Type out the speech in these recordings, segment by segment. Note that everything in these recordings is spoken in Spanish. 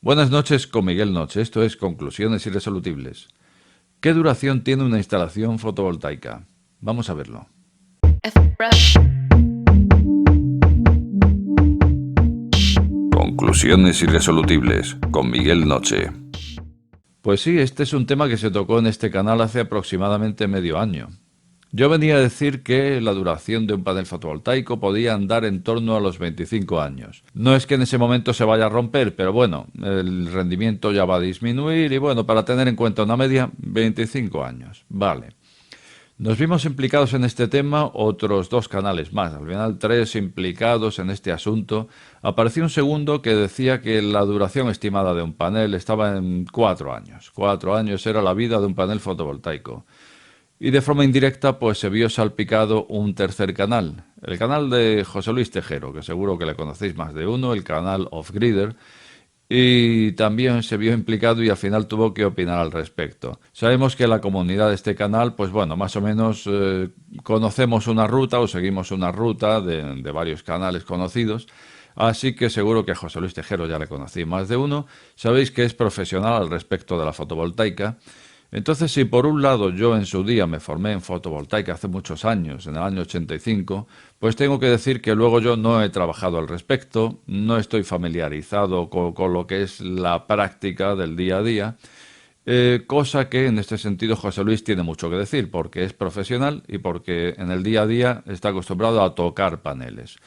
Buenas noches con Miguel Noche. Esto es Conclusiones Irresolubles. ¿Qué duración tiene una instalación fotovoltaica? Vamos a verlo. Conclusiones Irresolubles con Miguel Noche. Pues sí, este es un tema que se tocó en este canal hace aproximadamente medio año. Yo venía a decir que la duración de un panel fotovoltaico podía andar en torno a los 25 años. No es que en ese momento se vaya a romper, pero bueno, el rendimiento ya va a disminuir y bueno, para tener en cuenta una media, 25 años. Vale. Nos vimos implicados en este tema otros dos canales más, al final tres implicados en este asunto. Apareció un segundo que decía que la duración estimada de un panel estaba en 4 años. 4 años era la vida de un panel fotovoltaico. Y de forma indirecta, pues se vio salpicado un tercer canal, el canal de José Luis Tejero, que seguro que le conocéis más de uno, el canal Off-Grider, y también se vio implicado y al final tuvo que opinar al respecto. Sabemos que la comunidad de este canal, pues bueno, más o menos conocemos una ruta o seguimos una ruta de varios canales conocidos. Así que seguro que a José Luis Tejero ya le conocí más de uno. Sabéis que es profesional al respecto de la fotovoltaica. Entonces, si por un lado yo en su día me formé en fotovoltaica hace muchos años, en el año 85, pues tengo que decir que luego yo no he trabajado al respecto, no estoy familiarizado con lo que es la práctica del día a día, cosa que en este sentido José Luis tiene mucho que decir, porque es profesional y porque en el día a día está acostumbrado a tocar paneles.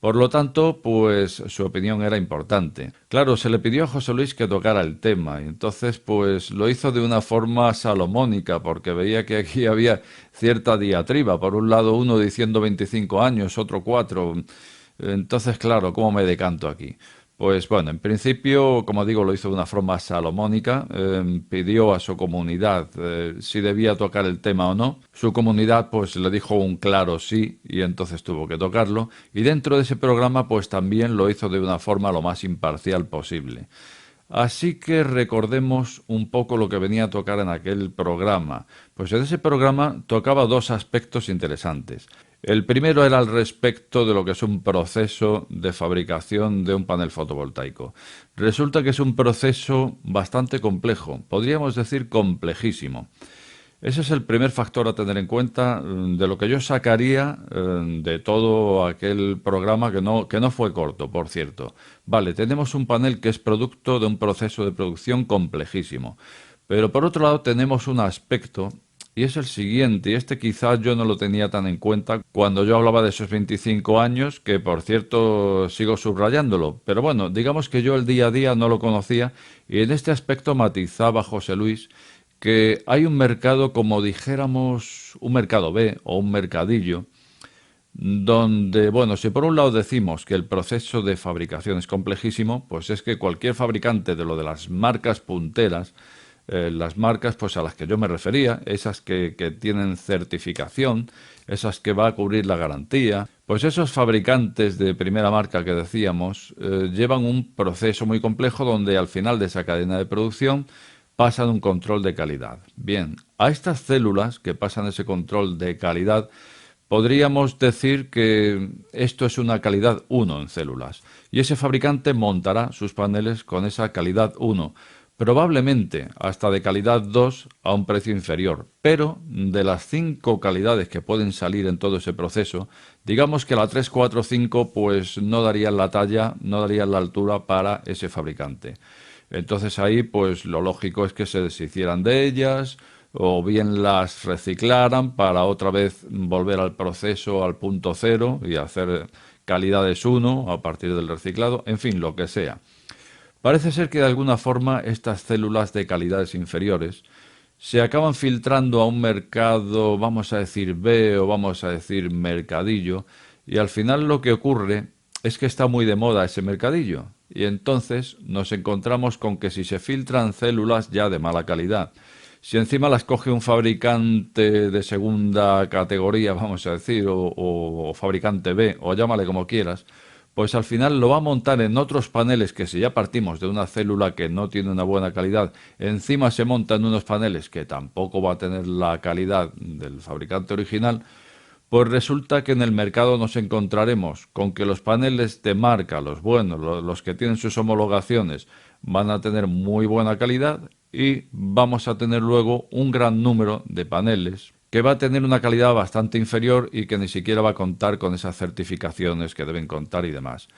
Por lo tanto, pues su opinión era importante. Claro, se le pidió a José Luis que tocara el tema, y entonces pues lo hizo de una forma salomónica, porque veía que aquí había cierta diatriba. Por un lado uno diciendo 25 años, otro 4. Entonces, claro, ¿cómo me decanto aquí? Pues bueno, en principio, como digo, lo hizo de una forma salomónica, pidió a su comunidad si debía tocar el tema o no. Su comunidad pues le dijo un claro sí y entonces tuvo que tocarlo. Y dentro de ese programa pues también lo hizo de una forma lo más imparcial posible. Así que recordemos un poco lo que venía a tocar en aquel programa. Pues en ese programa tocaba dos aspectos interesantes. El primero era al respecto de lo que es un proceso de fabricación de un panel fotovoltaico. Resulta que es un proceso bastante complejo, podríamos decir complejísimo. Ese es el primer factor a tener en cuenta de lo que yo sacaría de todo aquel programa que no fue corto, por cierto. Vale, tenemos un panel que es producto de un proceso de producción complejísimo. Pero por otro lado tenemos un aspecto, y es el siguiente, y este quizás yo no lo tenía tan en cuenta cuando yo hablaba de esos 25 años, que por cierto sigo subrayándolo. Pero bueno, digamos que yo el día a día no lo conocía, y en este aspecto matizaba José Luis que hay un mercado, como dijéramos, un mercado B o un mercadillo, donde, bueno, si por un lado decimos que el proceso de fabricación es complejísimo, pues es que cualquier fabricante de lo de las marcas punteras, las marcas pues a las que yo me refería, esas que tienen certificación, esas que va a cubrir la garantía, pues esos fabricantes de primera marca que decíamos llevan un proceso muy complejo donde al final de esa cadena de producción pasan un control de calidad. Bien, a estas células que pasan ese control de calidad, podríamos decir que esto es una calidad 1 en células. Y ese fabricante montará sus paneles con esa calidad 1, probablemente hasta de calidad 2 a un precio inferior. Pero de las 5 calidades que pueden salir en todo ese proceso, digamos que la 3, 4, 5 pues no darían la talla, no darían la altura para ese fabricante. Entonces ahí pues lo lógico es que se deshicieran de ellas o bien las reciclaran para otra vez volver al proceso al punto cero y hacer calidades uno a partir del reciclado, en fin, lo que sea. Parece ser que de alguna forma estas células de calidades inferiores se acaban filtrando a un mercado, vamos a decir B o vamos a decir mercadillo, y al final lo que ocurre es que está muy de moda ese mercadillo, y entonces nos encontramos con que si se filtran células ya de mala calidad, si encima las coge un fabricante de segunda categoría, vamos a decir, o fabricante B, o llámale como quieras, pues al final lo va a montar en otros paneles que si ya partimos de una célula que no tiene una buena calidad, encima se montan unos paneles que tampoco va a tener la calidad del fabricante original, Pues resulta que en el mercado nos encontraremos con que los paneles de marca, los buenos, los que tienen sus homologaciones, van a tener muy buena calidad y vamos a tener luego un gran número de paneles que va a tener una calidad bastante inferior y que ni siquiera va a contar con esas certificaciones que deben contar y demás.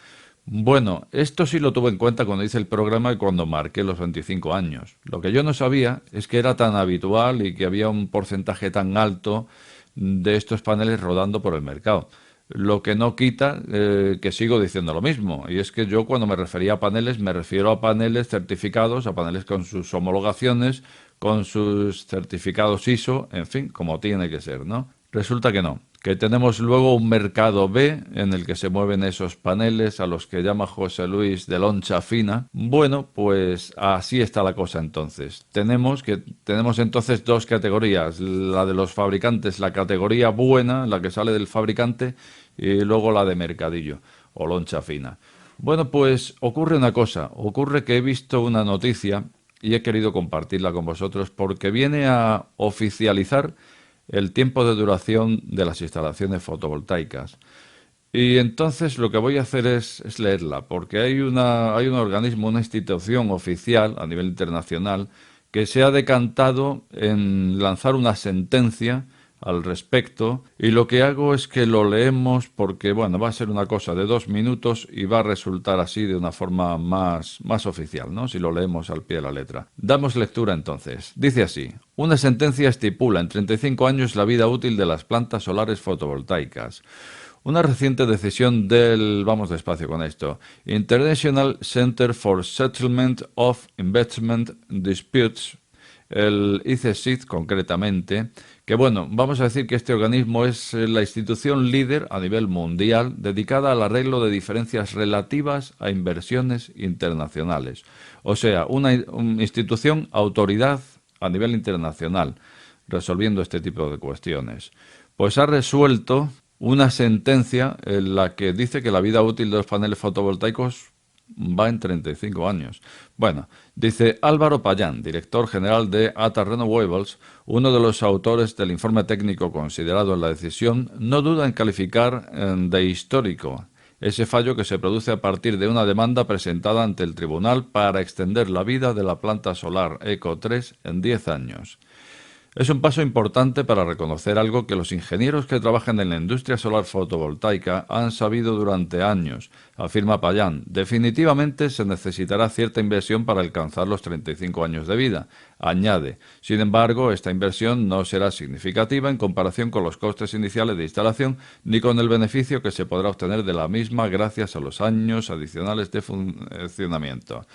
Bueno, esto sí lo tuve en cuenta cuando hice el programa y cuando marqué los 25 años. Lo que yo no sabía es que era tan habitual y que había un porcentaje tan alto de estos paneles rodando por el mercado. Lo que no quita que sigo diciendo lo mismo. Y es que yo cuando me refería a paneles me refiero a paneles certificados, a paneles con sus homologaciones, con sus certificados ISO, en fin, como tiene que ser, ¿no? Resulta que no, que tenemos luego un mercado B en el que se mueven esos paneles a los que llama José Luis de loncha fina. Bueno, pues así está la cosa entonces. Tenemos entonces dos categorías, la de los fabricantes, la categoría buena, la que sale del fabricante, y luego la de mercadillo o loncha fina. Bueno, pues ocurre una cosa, ocurre que he visto una noticia y he querido compartirla con vosotros porque viene a oficializar el tiempo de duración de las instalaciones fotovoltaicas. Y entonces lo que voy a hacer es leerla, porque hay un organismo, una institución oficial a nivel internacional que se ha decantado en lanzar una sentencia al respecto, y lo que hago es que lo leemos porque, bueno, va a ser una cosa de 2 minutos y va a resultar así de una forma más oficial, ¿no? Si lo leemos al pie de la letra. Damos lectura entonces. Dice así: una sentencia estipula en 35 años la vida útil de las plantas solares fotovoltaicas. Una reciente decisión del, vamos despacio con esto, International Center for Settlement of Investment Disputes, el ICSID concretamente, que bueno, vamos a decir que este organismo es la institución líder a nivel mundial dedicada al arreglo de diferencias relativas a inversiones internacionales. O sea, una institución autoridad a nivel internacional resolviendo este tipo de cuestiones. Pues ha resuelto una sentencia en la que dice que la vida útil de los paneles fotovoltaicos va en 35 años. Bueno, dice Álvaro Payán, director general de ATA Renewables, uno de los autores del informe técnico considerado en la decisión, no duda en calificar de histórico ese fallo que se produce a partir de una demanda presentada ante el tribunal para extender la vida de la planta solar Eco 3 en 10 años. Es un paso importante para reconocer algo que los ingenieros que trabajan en la industria solar fotovoltaica han sabido durante años, afirma Payán. Definitivamente se necesitará cierta inversión para alcanzar los 35 años de vida, añade. Sin embargo, esta inversión no será significativa en comparación con los costes iniciales de instalación ni con el beneficio que se podrá obtener de la misma gracias a los años adicionales de funcionamiento.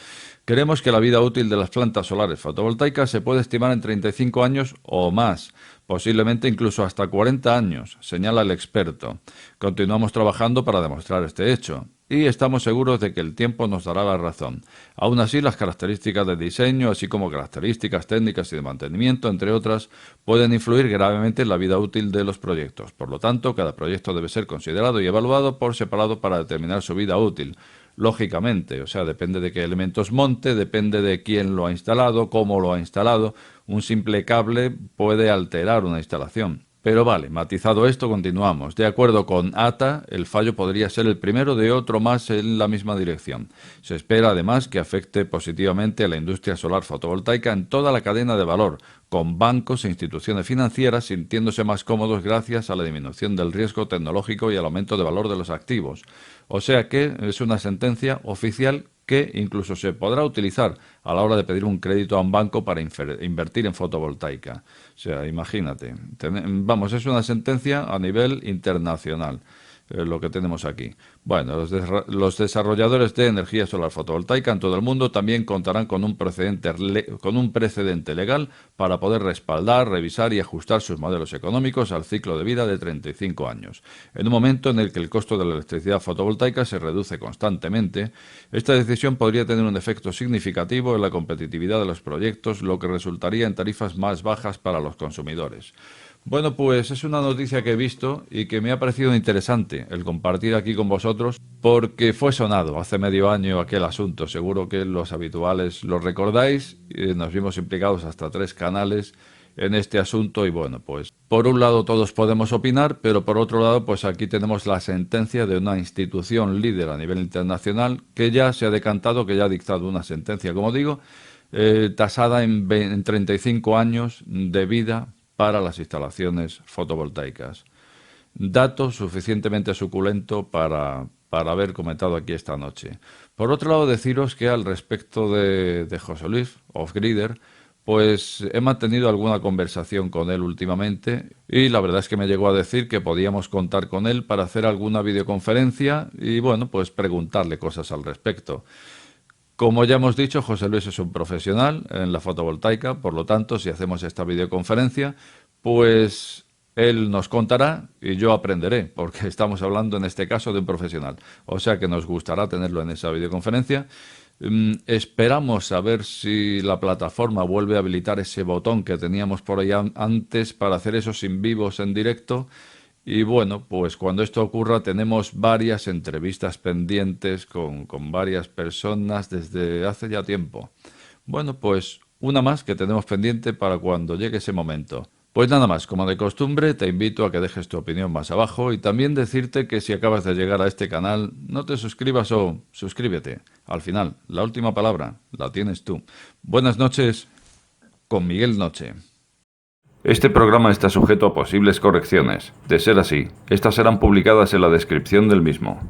Creemos que la vida útil de las plantas solares fotovoltaicas se puede estimar en 35 años o más, posiblemente incluso hasta 40 años, señala el experto. Continuamos trabajando para demostrar este hecho y estamos seguros de que el tiempo nos dará la razón. Aún así, las características de diseño, así como características técnicas y de mantenimiento, entre otras, pueden influir gravemente en la vida útil de los proyectos. Por lo tanto, cada proyecto debe ser considerado y evaluado por separado para determinar su vida útil. Lógicamente, o sea, depende de qué elementos monte, depende de quién lo ha instalado, cómo lo ha instalado. Un simple cable puede alterar una instalación. Pero vale, matizado esto, continuamos. De acuerdo con ATA, el fallo podría ser el primero de otro más en la misma dirección. Se espera además que afecte positivamente a la industria solar fotovoltaica en toda la cadena de valor, con bancos e instituciones financieras sintiéndose más cómodos gracias a la disminución del riesgo tecnológico y al aumento de valor de los activos. O sea que es una sentencia oficial que incluso se podrá utilizar a la hora de pedir un crédito a un banco para invertir en fotovoltaica. O sea, imagínate. Vamos, es una sentencia a nivel internacional. Lo que tenemos aquí. Bueno, los desarrolladores de energía solar fotovoltaica en todo el mundo también contarán con un precedente legal para poder respaldar, revisar y ajustar sus modelos económicos al ciclo de vida de 35 años. En un momento en el que el costo de la electricidad fotovoltaica se reduce constantemente, esta decisión podría tener un efecto significativo en la competitividad de los proyectos, lo que resultaría en tarifas más bajas para los consumidores. Bueno, pues es una noticia que he visto y que me ha parecido interesante el compartir aquí con vosotros porque fue sonado hace medio año aquel asunto. Seguro que los habituales lo recordáis. Nos vimos implicados hasta 3 canales en este asunto y bueno, pues por un lado todos podemos opinar, pero por otro lado pues aquí tenemos la sentencia de una institución líder a nivel internacional que ya se ha decantado, que ya ha dictado una sentencia, como digo, tasada en 35 años de vida para las instalaciones fotovoltaicas. Dato suficientemente suculento para haber comentado aquí esta noche. Por otro lado, deciros que al respecto de José Luis Off-Grider, pues he mantenido alguna conversación con él últimamente y la verdad es que me llegó a decir que podíamos contar con él para hacer alguna videoconferencia y bueno, pues preguntarle cosas al respecto. Como ya hemos dicho, José Luis es un profesional en la fotovoltaica, por lo tanto, si hacemos esta videoconferencia, pues él nos contará y yo aprenderé, porque estamos hablando en este caso de un profesional. O sea que nos gustará tenerlo en esa videoconferencia. Esperamos a ver si la plataforma vuelve a habilitar ese botón que teníamos por ahí antes para hacer esos en vivos en directo. Y bueno, pues cuando esto ocurra tenemos varias entrevistas pendientes con varias personas desde hace ya tiempo. Bueno, pues una más que tenemos pendiente para cuando llegue ese momento. Pues nada más, como de costumbre, te invito a que dejes tu opinión más abajo y también decirte que si acabas de llegar a este canal, no te suscribas o suscríbete. Al final, la última palabra la tienes tú. Buenas noches con Miguel Noche. Este programa está sujeto a posibles correcciones. De ser así, estas serán publicadas en la descripción del mismo.